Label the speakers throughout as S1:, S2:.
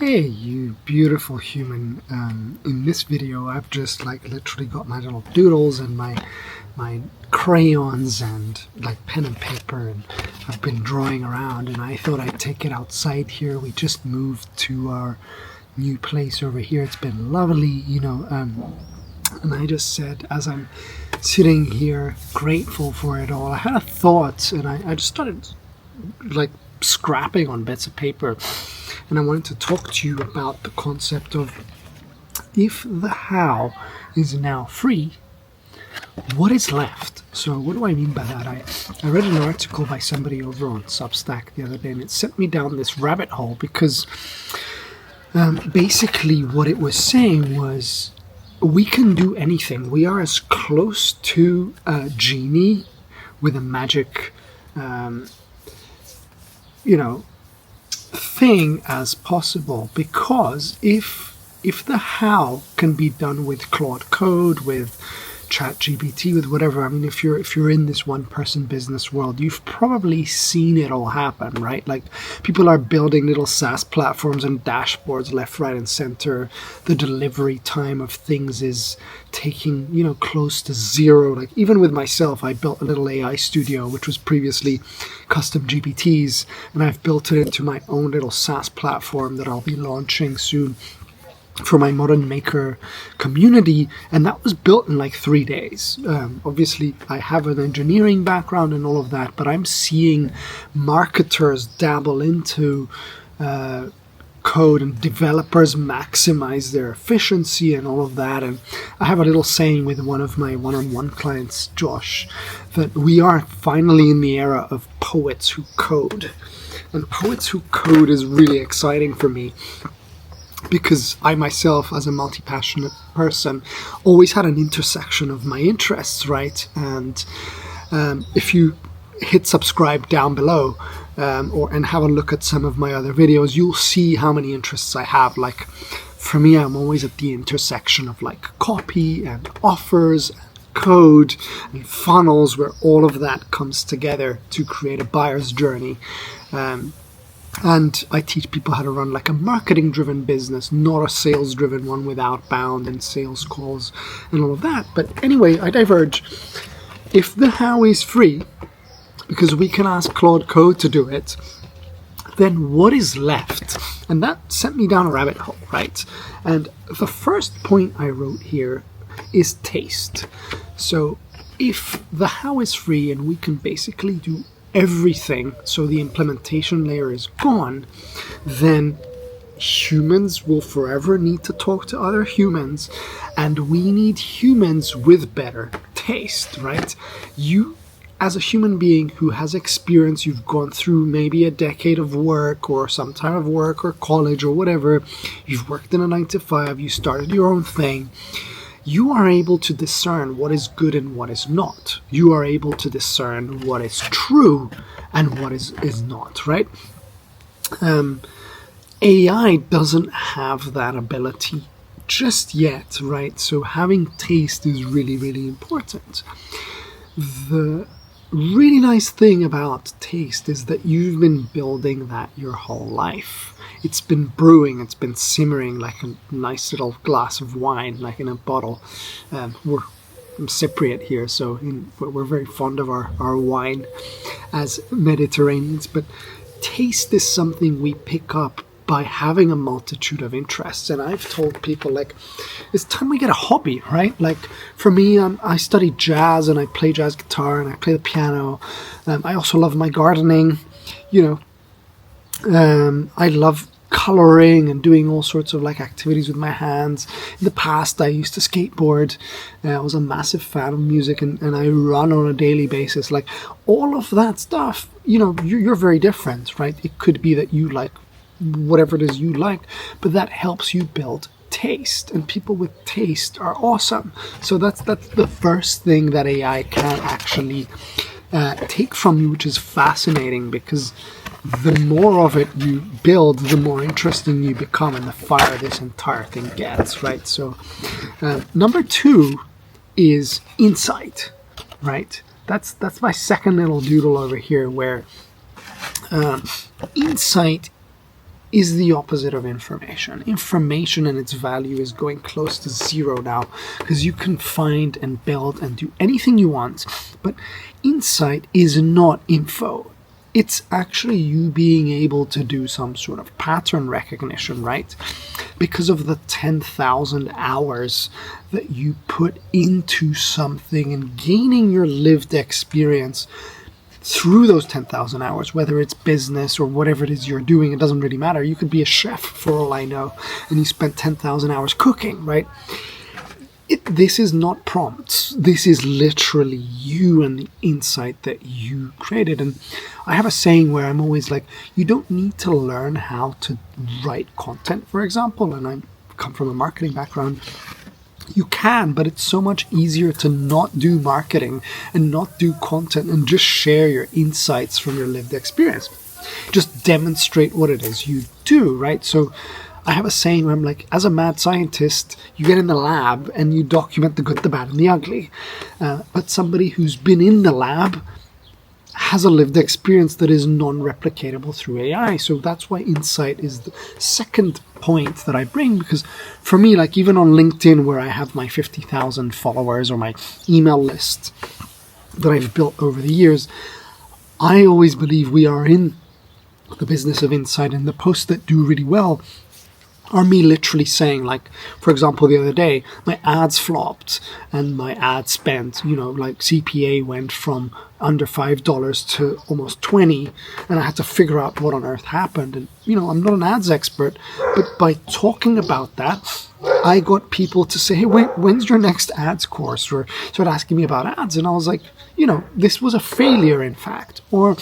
S1: Hey, you beautiful human. In this video, I've just literally got my little doodles and my crayons and pen and paper, and I've been drawing around, and I thought I'd take it outside here. We just moved to our new place over here. It's been lovely, and I just said, as I'm sitting here grateful for it all, I had a thought, and I just started scrapping on bits of paper, and I wanted to talk to you about the concept of, if the how is now free, what is left? So what do I mean by that? I read an article by somebody over on Substack the other day, and it sent me down this rabbit hole because basically what it was saying was, we can do anything. We are as close to a genie with a magic thing as possible, because if the how can be done with Claude Code, with ChatGPT, with whatever, I mean, if you're in this one-person business world, you've probably seen it all happen, right? Like, people are building little SaaS platforms and dashboards left, right, and center. The delivery time of things is taking, close to zero. Like, even with myself, I built a little AI studio, which was previously custom GPTs, and I've built it into my own little SaaS platform that I'll be launching soon for my modern maker community, and that was built in 3 days. Obviously, I have an engineering background and all of that, but I'm seeing marketers dabble into code and developers maximize their efficiency and all of that. And I have a little saying with one of my one-on-one clients, Josh, that we are finally in the era of poets who code. And poets who code is really exciting for me, because I myself, as a multi-passionate person, always had an intersection of my interests, right? And if you hit subscribe down below and have a look at some of my other videos, you'll see how many interests I have. Like, for me, I'm always at the intersection of copy and offers and code and funnels, where all of that comes together to create a buyer's journey. And I teach people how to run a marketing-driven business, not a sales-driven one with outbound and sales calls and all of that. But anyway, I diverge. If the how is free, because we can ask Claude Code to do it, then what is left? And that sent me down a rabbit hole, right? And the first point I wrote here is taste. So if the how is free and we can basically do everything, so the implementation layer is gone, then humans will forever need to talk to other humans, and we need humans with better taste, right? You, as a human being who has experience, you've gone through maybe a decade of work or some time of work or college or whatever, you've worked in a 9-to-5, you started your own thing, you are able to discern what is good and what is not. You are able to discern what is true and what is not, right? AI doesn't have that ability just yet, right? So having taste is really, really important. The really nice thing about taste is that you've been building that your whole life. It's been brewing, it's been simmering like a nice little glass of wine, like in a bottle. I'm Cypriot here, so we're very fond of our wine as Mediterraneans. But taste is something we pick up by having a multitude of interests. And I've told people, it's time we get a hobby, right? For me, I study jazz, and I play jazz guitar, and I play the piano. I also love my gardening, I love coloring and doing all sorts of activities with my hands. In the past, I used to skateboard. I was a massive fan of music, and I run on a daily basis. All of that stuff, you're very different, right? It could be that you like whatever it is you like, but that helps you build taste, and people with taste are awesome. So that's the first thing that AI can actually take from you, which is fascinating, because the more of it you build, the more interesting you become, and the fire this entire thing gets, right? So number 2 is insight, right? That's my second little doodle over here, where insight is the opposite of information. Information and its value is going close to zero now, because you can find and build and do anything you want. But insight is not info. It's actually you being able to do some sort of pattern recognition, right? Because of the 10,000 hours that you put into something and gaining your lived experience through those 10,000 hours, whether it's business or whatever it is you're doing, it doesn't really matter. You could be a chef for all I know, and you spent 10,000 hours cooking, right? This is not prompts. This is literally you and the insight that you created. And I have a saying where I'm always like, you don't need to learn how to write content, for example, and I come from a marketing background. You can, but it's so much easier to not do marketing and not do content and just share your insights from your lived experience. Just demonstrate what it is you do, right? So I have a saying where I'm like, as a mad scientist, you get in the lab and you document the good, the bad, and the ugly. But somebody who's been in the lab has a lived experience that is non-replicatable through AI. So that's why insight is the second point that I bring, because for me, like even on LinkedIn, where I have my 50,000 followers or my email list that I've built over the years, I always believe we are in the business of insight, and the posts that do really well are me literally saying, like, for example, the other day, my ads flopped and my ad spend, like CPA went from under $5 to almost 20, and I had to figure out what on earth happened. And, I'm not an ads expert, but by talking about that, I got people to say, hey, when's your next ads course? Or started asking me about ads. And I was like, this was a failure, in fact. Or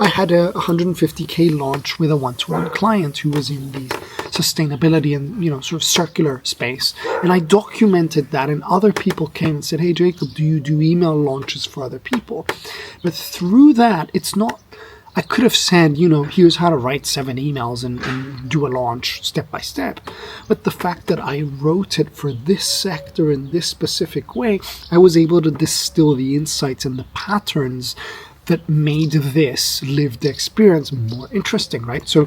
S1: I had a 150K launch with a one-to-one client who was in the sustainability and, sort of circular space. And I documented that, and other people came and said, hey, Jacob, do you do email launches for other people? But through that, it's not, I could have said, here's how to write 7 emails and do a launch step by step. But the fact that I wrote it for this sector in this specific way, I was able to distill the insights and the patterns that made this lived experience more interesting, right? So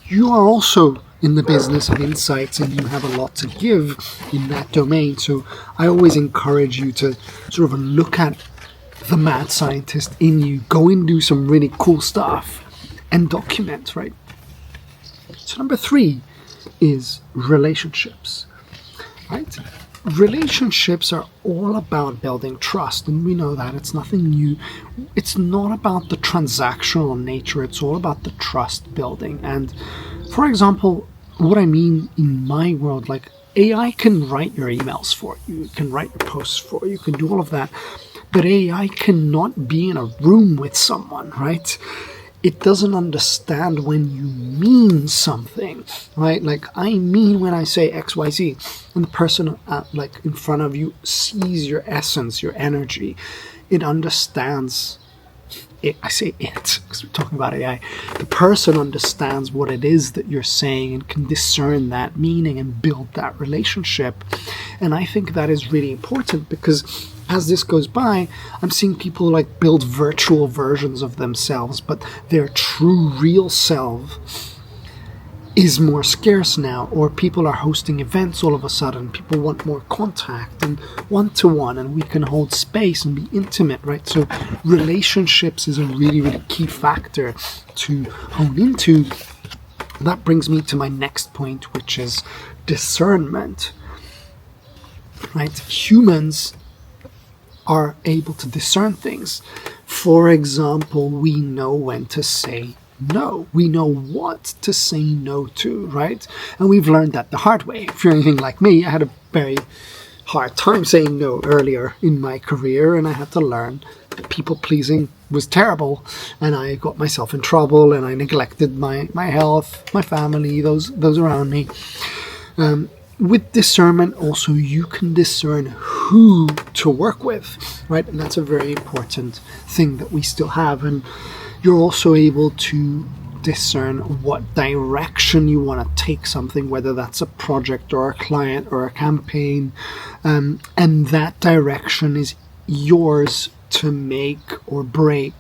S1: you are also in the business of insights, and you have a lot to give in that domain. So I always encourage you to sort of look at the mad scientist in you, go and do some really cool stuff and document, right? So number 3 is relationships, right? Relationships are all about building trust, and we know that it's nothing new. It's not about the transactional nature, it's all about the trust building. And for example, what I mean in my world, like AI can write your emails for you, it can write your posts for you, can do all of that. But AI cannot be in a room with someone, right? It doesn't understand when you mean something, right? Like I mean when I say XYZ, and the person like in front of you sees your essence, your energy. It understands it. I say it because we're talking about AI. The person understands what it is that you're saying and can discern that meaning and build that relationship. And I think that is really important, because as this goes by, I'm seeing people like build virtual versions of themselves, but their true real self is more scarce now, or people are hosting events all of a sudden. People want more contact and one-to-one, and we can hold space and be intimate, right? So relationships is a really, really key factor to hone into. That brings me to my next point, which is discernment, right? Humans are able to discern things. For example, we know when to say no. We know what to say no to, right? And we've learned that the hard way. If you're anything like me, I had a very hard time saying no earlier in my career, and I had to learn that people pleasing was terrible, and I got myself in trouble, and I neglected my health, my family, those around me. With discernment also, you can discern who to work with, right? And that's a very important thing that we still have. And you're also able to discern what direction you want to take something, whether that's a project or a client or a campaign. And that direction is yours to make or break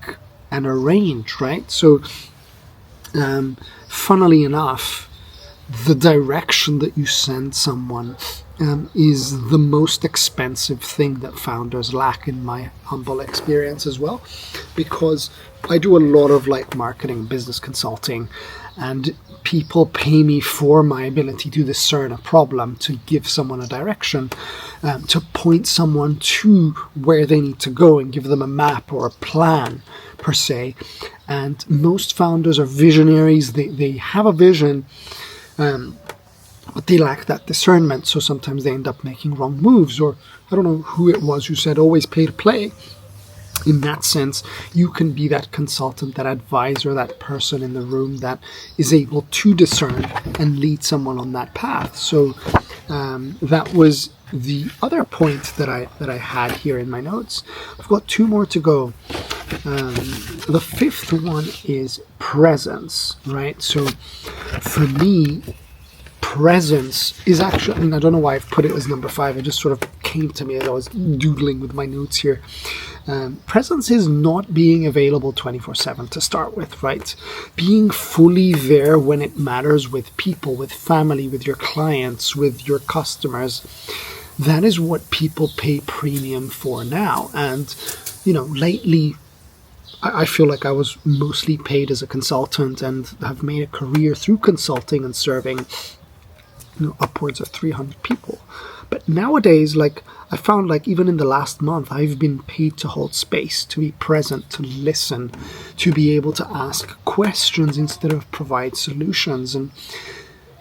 S1: and arrange, right? So funnily enough, the direction that you send someone is the most expensive thing that founders lack, in my humble experience as well, because I do a lot of like marketing, business consulting, and people pay me for my ability to discern a problem, to give someone a direction, to point someone to where they need to go and give them a map or a plan per se. And most founders are visionaries. They have a vision, but they lack that discernment. So sometimes they end up making wrong moves, or I don't know who it was who said always pay to play. In that sense, you can be that consultant, that advisor, that person in the room that is able to discern and lead someone on that path. So that was the other point that I had here in my notes. I've got two more to go. The fifth one is presence, right? So for me, presence is actually, and I don't know why I've put it as number 5. It just sort of came to me as I was doodling with my notes here. Presence is not being available 24/7 to start with, right? Being fully there when it matters with people, with family, with your clients, with your customers. That is what people pay premium for now. And, lately, I feel like I was mostly paid as a consultant and have made a career through consulting and serving upwards of 300 people. But nowadays, I found even in the last month, I've been paid to hold space, to be present, to listen, to be able to ask questions instead of provide solutions. And,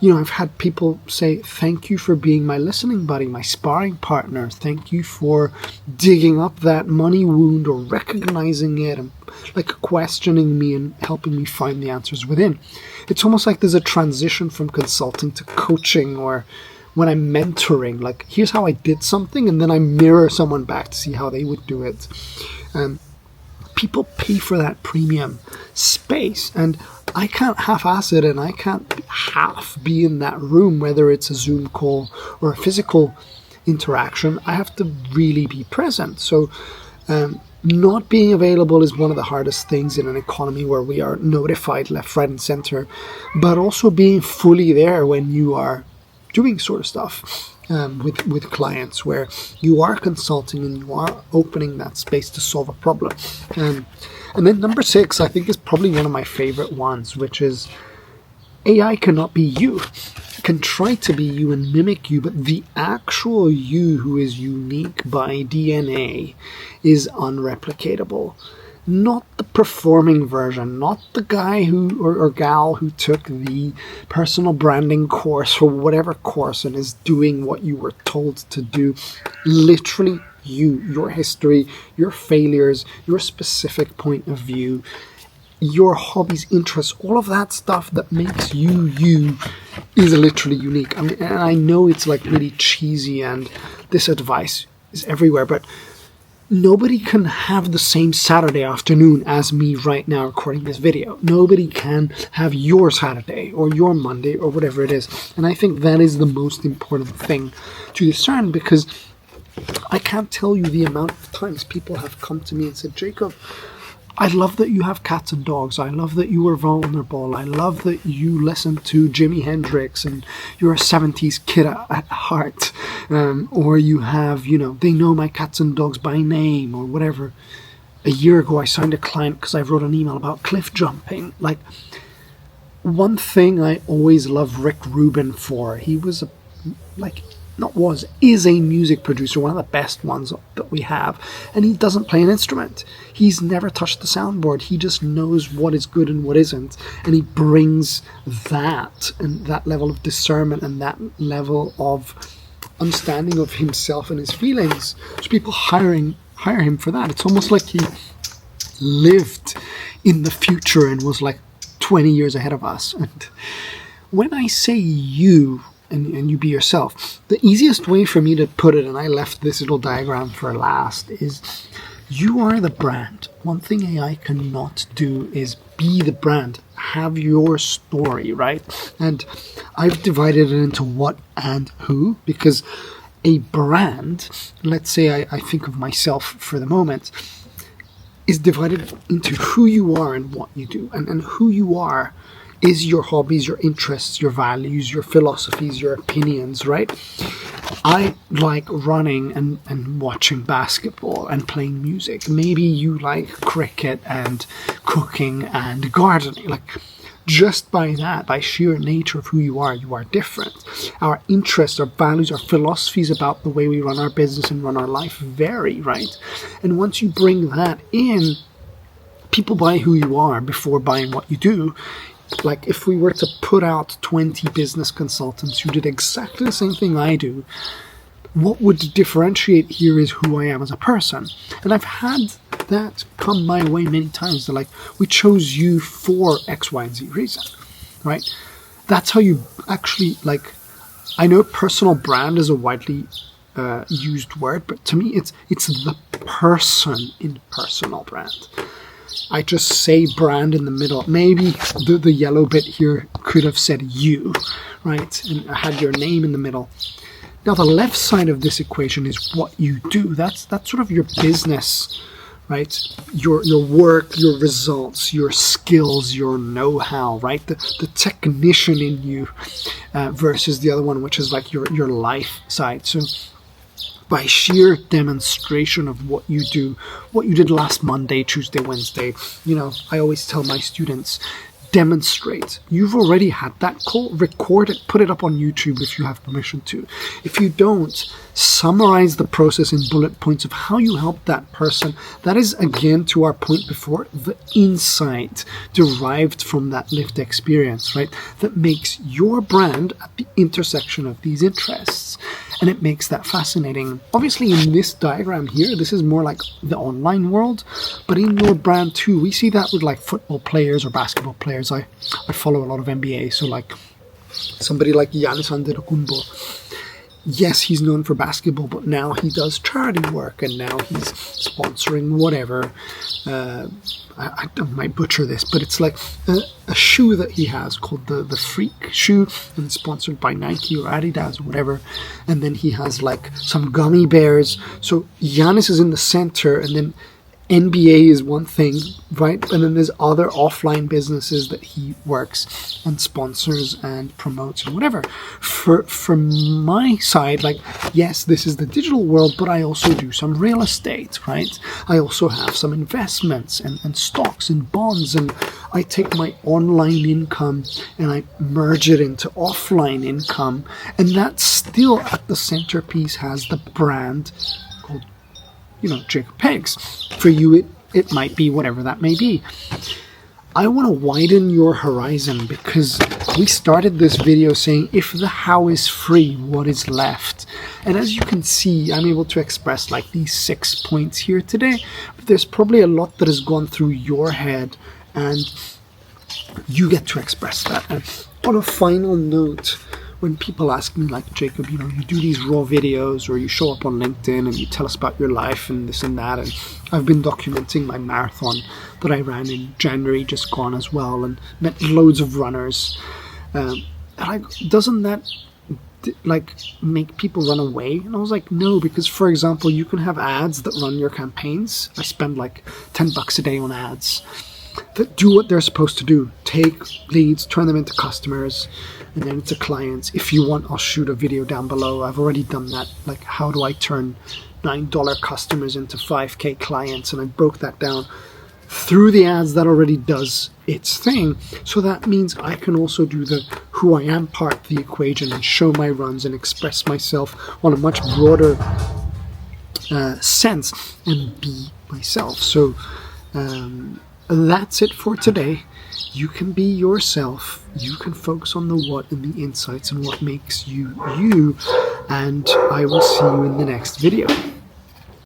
S1: I've had people say, thank you for being my listening buddy, my sparring partner. Thank you for digging up that money wound or recognizing it and questioning me and helping me find the answers within. It's almost like there's a transition from consulting to coaching, or when I'm mentoring, here's how I did something, and then I mirror someone back to see how they would do it. People pay for that premium space, and I can't half-ass it, and I can't half be in that room, whether it's a Zoom call or a physical interaction. I have to really be present. So not being available is one of the hardest things in an economy where we are notified left, right, and center, but also being fully there when you are doing sort of stuff with clients, where you are consulting and you are opening that space to solve a problem. And then number 6, I think, is probably one of my favorite ones, which is AI cannot be you. It can try to be you and mimic you, but the actual you, who is unique by DNA, is unreplicatable. Not the performing version, not the guy who or gal who took the personal branding course or whatever course and is doing what you were told to do. Literally you, your history, your failures, your specific point of view, your hobbies, interests, all of that stuff that makes you is literally unique. I mean, and I know it's really cheesy and this advice is everywhere, but nobody can have the same Saturday afternoon as me right now recording this video. Nobody can have your Saturday or your Monday or whatever it is. And I think that is the most important thing to discern, because I can't tell you the amount of times people have come to me and said, Jacob, I love that you have cats and dogs. I love that you were vulnerable. I love that you listen to Jimi Hendrix and you're a 70s kid at heart. Or you have, they know my cats and dogs by name or whatever. A year ago, I signed a client because I wrote an email about cliff jumping. One thing I always loved Rick Rubin for, he was is a music producer, one of the best ones that we have, and he doesn't play an instrument. He's never touched the soundboard. He just knows what is good and what isn't, and he brings that and that level of discernment and that level of understanding of himself and his feelings. So people hire him for that. It's almost like he lived in the future and was 20 years ahead of us. And when I say you, and you be yourself, the easiest way for me to put it, and I left this little diagram for last, is you are the brand. One thing AI cannot do is be the brand, have your story, right? And I've divided it into what and who, because a brand, let's say I think of myself for the moment, is divided into who you are and what you do. And who you are is your hobbies, your interests, your values, your philosophies, your opinions, right? I like running and watching basketball and playing music. Maybe you like cricket and cooking and gardening. Like, just by that, by sheer nature of who you are different. Our interests, our values, our philosophies about the way we run our business and run our life vary, right? And once you bring that in, people buy who you are before buying what you do. Like, if we were to put out 20 business consultants who did exactly the same thing I do, what would differentiate here is who I am as a person. And I've had that come my way many times. They're like, we chose you for X, Y, and Z reason, right? That's how you actually, like, I know personal brand is a widely used word, but to me, it's the person in personal brand. I just say brand in the middle. Maybe the yellow bit here could have said you, right? And had your name in the middle. Now, the left side of this equation is what you do. That's sort of your business, right? Your work, your results, your skills, your know-how, right? The technician in you versus the other one, which is like your life side. So by sheer demonstration of what you do, what you did last Monday, Tuesday, Wednesday, I always tell my students, demonstrate. You've already had that call, record it, put it up on YouTube if you have permission to. If you don't, summarize the process in bullet points of how you help that person. That is, again, to our point before, the insight derived from that lived experience, right? That makes your brand at the intersection of these interests. And it makes that fascinating. Obviously, in this diagram here, this is more like the online world, but in your brand too, we see that with like football players or basketball players. I follow a lot of NBA, so like somebody like Giannis Antetokounmpo. Yes, he's known for basketball, but now he does charity work, and now he's sponsoring whatever. I might butcher this, but it's like a shoe that he has called the Freak shoe, and it's sponsored by Nike or Adidas or whatever. And then he has like some gummy bears. So Giannis is in the center, and then NBA is one thing, right? And then there's other offline businesses that he works and sponsors and promotes and whatever. From my side, like, yes, this is the digital world, but I also do some real estate, right? I also have some investments and stocks and bonds, and I take my online income and I merge it into offline income, and that still at the centerpiece has the brand called Jacob Pegs. For you, it might be whatever that may be. I want to widen your horizon because we started this video saying, if the how is free, what is left? And as you can see, I'm able to express like these 6 points here today. But there's probably a lot that has gone through your head, and you get to express that. And on a final note, when people ask me, like, Jacob, you do these raw videos, or you show up on LinkedIn and you tell us about your life and this and that, and I've been documenting my marathon that I ran in January, just gone as well, and met loads of runners. Doesn't that make people run away? And I was like, no, because for example, you can have ads that run your campaigns. I spend like $10 a day on ads that do what they're supposed to do. Take leads, turn them into customers, and then into clients. If you want, I'll shoot a video down below. I've already done that. Like, how do I turn $9 customers into 5K clients? And I broke that down through the ads. That already does its thing. So that means I can also do the who I am part of the equation and show my runs and express myself on a much broader sense and be myself. So that's it for today. You can be yourself. You can focus on the what and the insights and what makes you you. And I will see you in the next video.